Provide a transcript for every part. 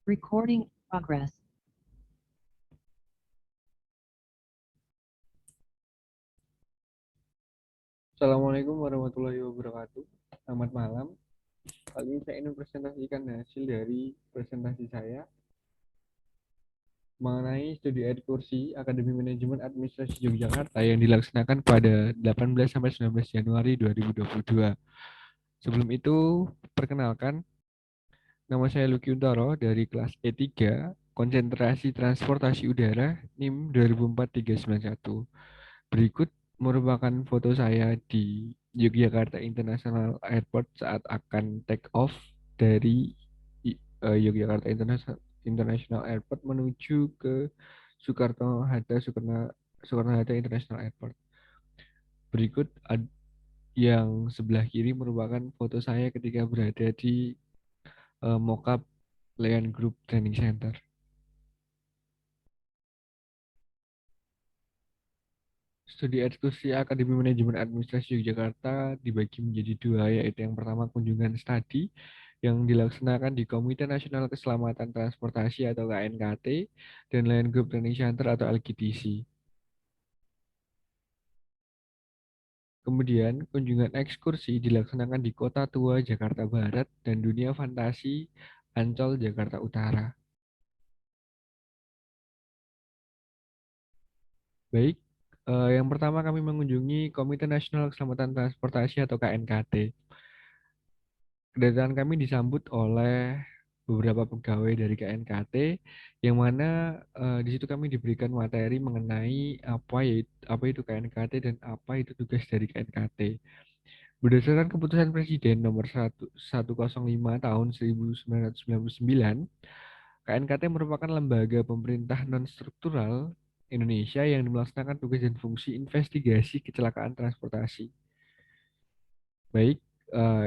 Recording progress. Assalamualaikum warahmatullahi wabarakatuh. Selamat malam. Kali ini saya ingin presentasikan hasil dari presentasi saya mengenai studi air kursi Akademi Manajemen Administrasi Yogyakarta yang dilaksanakan pada 18 sampai 19 Januari 2022. Sebelum itu, perkenalkan, nama saya Lucky Untoro dari kelas E3, Konsentrasi Transportasi Udara, NIM 2004-391. Berikut merupakan foto saya di Yogyakarta International Airport saat akan take off dari Yogyakarta International Airport menuju ke Soekarno Hatta International Airport. Berikut yang sebelah kiri merupakan foto saya ketika berada di Mockup Leon Group Training Center. Studi ekskursi Akademi Manajemen Administrasi Yogyakarta dibagi menjadi dua, yaitu yang pertama kunjungan studi yang dilaksanakan di Komite Nasional Keselamatan Transportasi atau KNKT dan Lion Group Training Center atau LGTC. Kemudian kunjungan ekskursi dilaksanakan di Kota Tua Jakarta Barat dan Dunia Fantasi Ancol Jakarta Utara. Baik, yang pertama kami mengunjungi Komite Nasional Keselamatan Transportasi atau KNKT. Kedatangan kami disambut oleh beberapa pegawai dari KNKT, yang mana di situ kami diberikan materi mengenai apa itu KNKT dan apa itu tugas dari KNKT. Berdasarkan keputusan Presiden nomor 105 tahun 1999, KNKT merupakan lembaga pemerintah non-struktural Indonesia yang melaksanakan tugas dan fungsi investigasi kecelakaan transportasi. Baik,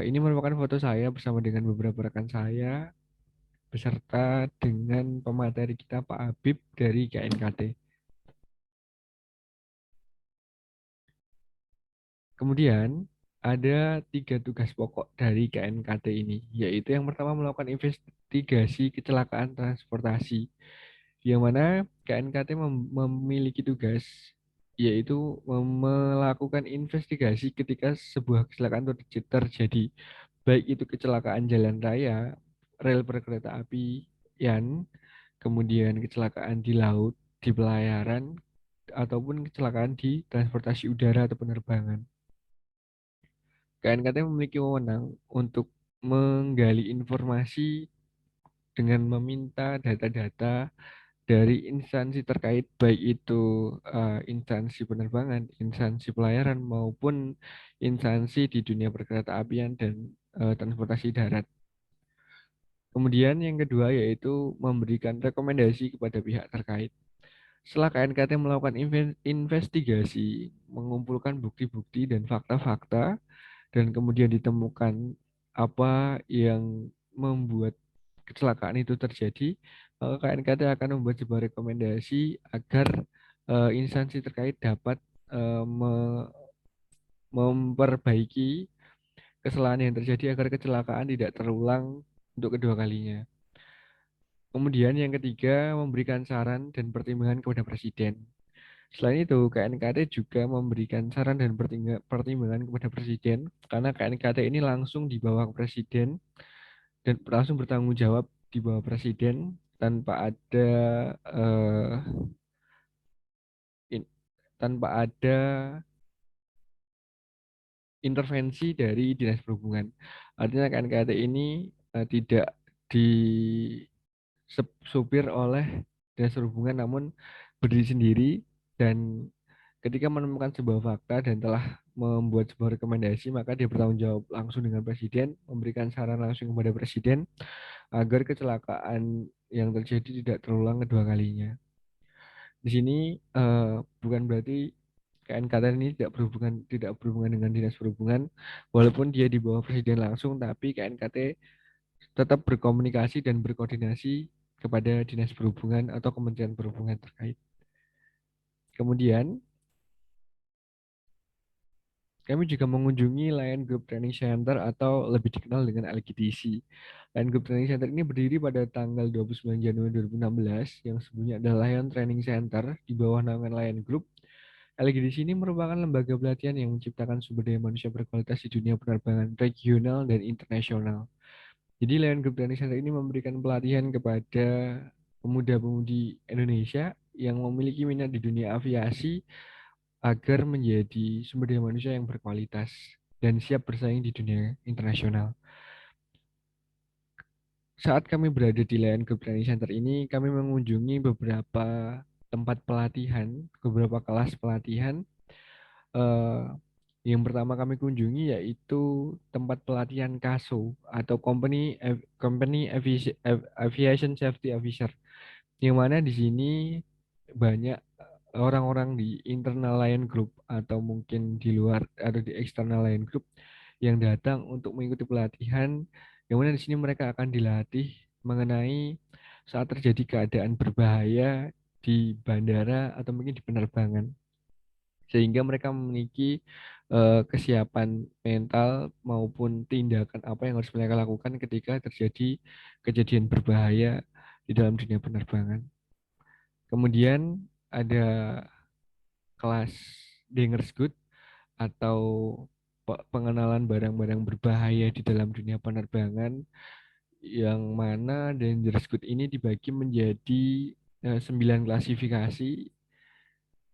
ini merupakan foto saya bersama dengan beberapa rekan saya beserta dengan pemateri kita Pak Habib dari KNKT. Kemudian ada 3 tugas pokok dari KNKT ini, yaitu yang pertama melakukan investigasi kecelakaan transportasi, yang mana KNKT memiliki tugas yaitu melakukan investigasi ketika sebuah kecelakaan terjadi, baik itu kecelakaan jalan raya, rel kereta apian, kemudian kecelakaan di laut, di pelayaran, ataupun kecelakaan di transportasi udara atau penerbangan. KNKT memiliki wewenang untuk menggali informasi dengan meminta data-data dari instansi terkait, baik itu instansi penerbangan, instansi pelayaran, maupun instansi di dunia perkereta apian dan transportasi darat. Kemudian yang kedua yaitu memberikan rekomendasi kepada pihak terkait. Setelah KNKT melakukan investigasi, mengumpulkan bukti-bukti dan fakta-fakta, dan kemudian ditemukan apa yang membuat kecelakaan itu terjadi, maka KNKT akan membuat sebuah rekomendasi agar instansi terkait dapat memperbaiki kesalahan yang terjadi agar kecelakaan tidak terulang untuk kedua kalinya. Kemudian yang ketiga, memberikan saran dan pertimbangan kepada Presiden. Selain itu, KNKT juga memberikan saran dan pertimbangan kepada Presiden, karena KNKT ini langsung di bawah Presiden dan langsung bertanggung jawab di bawah Presiden tanpa ada eh, in- tanpa ada intervensi dari Dinas Perhubungan. Artinya KNKT ini tidak disupir oleh Dinas Perhubungan, namun berdiri sendiri, dan ketika menemukan sebuah fakta dan telah membuat sebuah rekomendasi, maka dia bertanggung jawab langsung dengan Presiden, memberikan saran langsung kepada Presiden agar kecelakaan yang terjadi tidak terulang kedua kalinya. Di sini bukan berarti KNKT ini tidak berhubungan dengan Dinas Perhubungan, walaupun dia di bawah Presiden langsung, tapi KNKT tetap berkomunikasi dan berkoordinasi kepada Dinas Perhubungan atau Kementerian Perhubungan terkait. Kemudian Kami juga mengunjungi Lion Group Training Center atau lebih dikenal dengan LGTC. Lion Group Training Center ini berdiri pada tanggal 29 Januari 2016 yang sebelumnya adalah Lion Training Center di bawah naungan Lion Group. LGDC ini merupakan lembaga pelatihan yang menciptakan sumber daya manusia berkualitas di dunia penerbangan regional dan internasional. Jadi Lion Group Training Center ini memberikan pelatihan kepada pemuda-pemudi Indonesia yang memiliki minat di dunia aviasi agar menjadi sumber daya manusia yang berkualitas dan siap bersaing di dunia internasional. Saat kami berada di Lion Group Training Center ini, kami mengunjungi beberapa tempat pelatihan, beberapa kelas pelatihan. Eh, yang pertama kami kunjungi yaitu tempat pelatihan KASO atau Company Aviation Safety Officer, yang mana di sini banyak orang-orang di internal Lion Group atau mungkin di luar atau di eksternal Lion Group yang datang untuk mengikuti pelatihan, yang mana di sini mereka akan dilatih mengenai saat terjadi keadaan berbahaya di bandara atau mungkin di penerbangan, sehingga mereka memiliki kesiapan mental maupun tindakan apa yang harus mereka lakukan ketika terjadi kejadian berbahaya di dalam dunia penerbangan. Kemudian ada kelas Dangerous Good atau pengenalan barang-barang berbahaya di dalam dunia penerbangan, yang mana Dangerous Good ini dibagi menjadi 9 klasifikasi,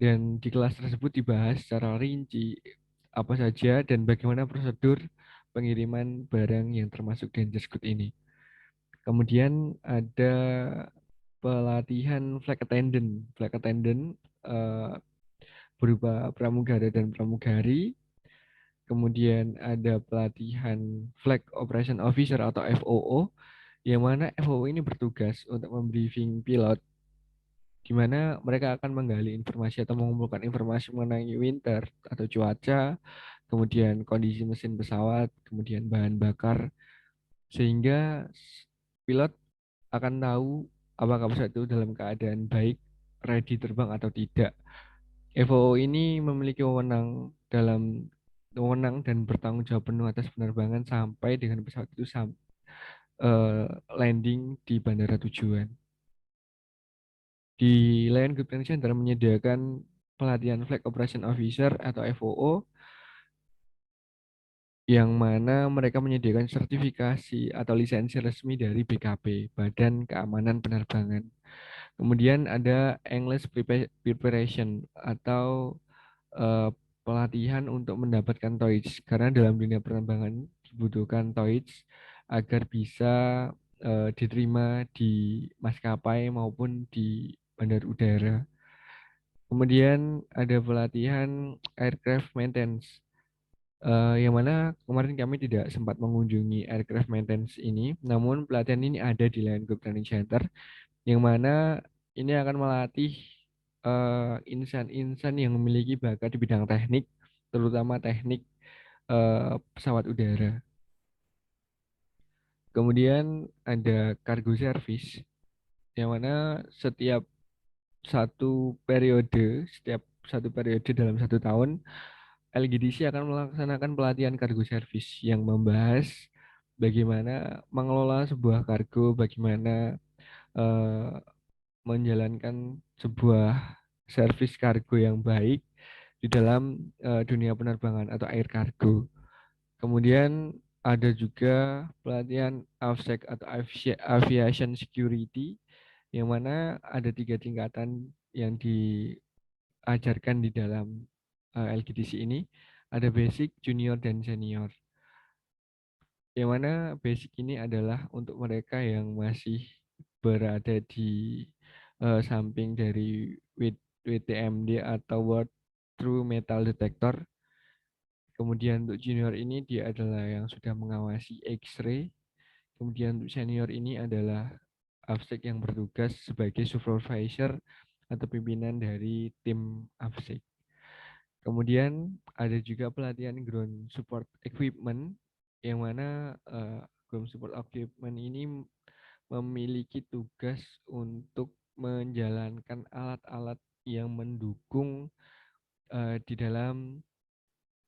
dan di kelas tersebut dibahas secara rinci apa saja dan bagaimana prosedur pengiriman barang yang termasuk Dangerous Good ini. Kemudian ada pelatihan flight attendant. Flight attendant berupa pramugara dan pramugari. Kemudian ada pelatihan Flight Operation Officer atau FOO, yang mana FOO ini bertugas untuk membriefing pilot, di mana mereka akan menggali informasi atau mengumpulkan informasi mengenai winter atau cuaca, kemudian kondisi mesin pesawat, kemudian bahan bakar, sehingga pilot akan tahu apakah pesawat itu dalam keadaan baik, ready terbang atau tidak. FOO ini memiliki wewenang dan bertanggung jawab penuh atas penerbangan sampai dengan pesawat itu landing di bandara tujuan. Di Lion Group Training Center menyediakan pelatihan Flight Operation Officer atau FOO, yang mana mereka menyediakan sertifikasi atau lisensi resmi dari BKP, Badan Keamanan Penerbangan. Kemudian ada English Preparation atau eh, pelatihan untuk mendapatkan TOEIC, karena dalam dunia penerbangan dibutuhkan TOEIC agar bisa diterima di maskapai maupun di bandar udara. Kemudian ada pelatihan aircraft maintenance, yang mana kemarin kami tidak sempat mengunjungi aircraft maintenance ini, namun pelatihan ini ada di Lion Group Training Center, yang mana ini akan melatih insan-insan yang memiliki bakat di bidang teknik, terutama teknik pesawat udara. Kemudian ada cargo service, yang mana setiap satu periode dalam 1 tahun, LGDC akan melaksanakan pelatihan cargo service yang membahas bagaimana mengelola sebuah kargo, bagaimana eh, menjalankan sebuah servis kargo yang baik di dalam dunia penerbangan atau air kargo. Kemudian ada juga pelatihan AFSEC atau Aviation Security, yang mana ada 3 tingkatan yang diajarkan di dalam LGDC ini. Ada basic, junior, dan senior. Yang mana basic ini adalah untuk mereka yang masih berada di samping dari WTMD atau World True Metal Detector. Kemudian untuk junior ini dia adalah yang sudah mengawasi X-ray. Kemudian untuk senior ini adalah AFSEC yang bertugas sebagai supervisor atau pimpinan dari tim AFSEC. Kemudian ada juga pelatihan ground support equipment, yang mana ground support equipment ini memiliki tugas untuk menjalankan alat-alat yang mendukung di dalam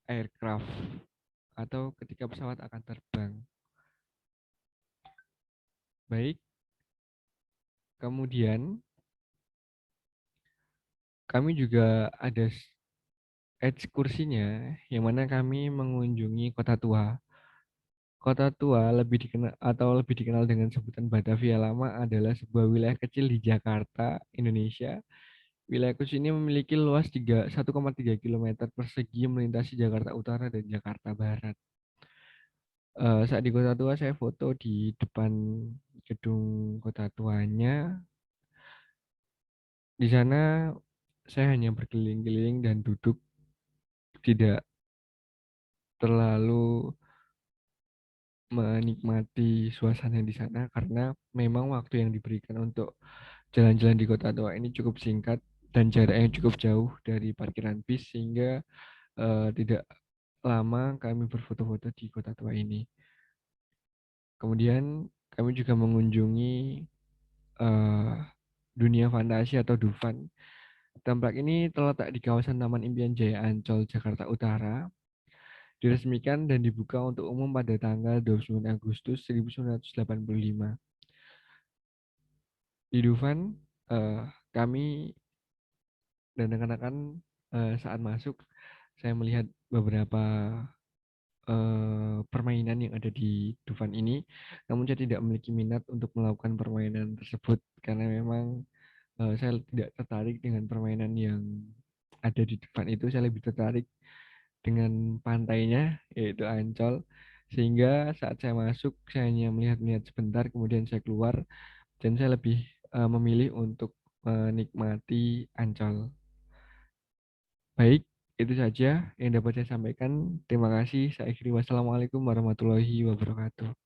aircraft atau ketika pesawat akan terbang. Baik, kemudian kami juga ada ekskursinya yang mana kami mengunjungi Kota Tua. Kota Tua lebih dikenal dengan sebutan Batavia Lama adalah sebuah wilayah kecil di Jakarta, Indonesia. Wilayah kecil ini memiliki luas 1,3 km persegi melintasi Jakarta Utara dan Jakarta Barat. Saat di Kota Tua saya foto di depan gedung Kota Tuanya. Di sana saya hanya berkeliling-keliling dan duduk, tidak terlalu menikmati suasana di sana karena memang waktu yang diberikan untuk jalan-jalan di Kota Tua ini cukup singkat dan jaraknya cukup jauh dari parkiran bis sehingga tidak lama kami berfoto-foto di Kota Tua ini. Kemudian kami juga mengunjungi eh, Dunia Fantasi atau Dufan. Tempat ini terletak di kawasan Taman Impian Jaya Ancol, Jakarta Utara. Diresmikan dan dibuka untuk umum pada tanggal 29 Agustus 1985. Di Dufan, kami dan rekan-rekan saat masuk, saya melihat beberapa permainan yang ada di Dufan ini, namun saya tidak memiliki minat untuk melakukan permainan tersebut karena memang saya tidak tertarik dengan permainan yang ada di Dufan itu. Saya lebih tertarik dengan pantainya, yaitu Ancol. Sehingga saat saya masuk, saya hanya melihat-lihat sebentar, kemudian saya keluar, dan saya lebih memilih untuk menikmati Ancol. Baik, itu saja yang dapat saya sampaikan. Terima kasih. Saya akhiri. Wassalamualaikum warahmatullahi wabarakatuh.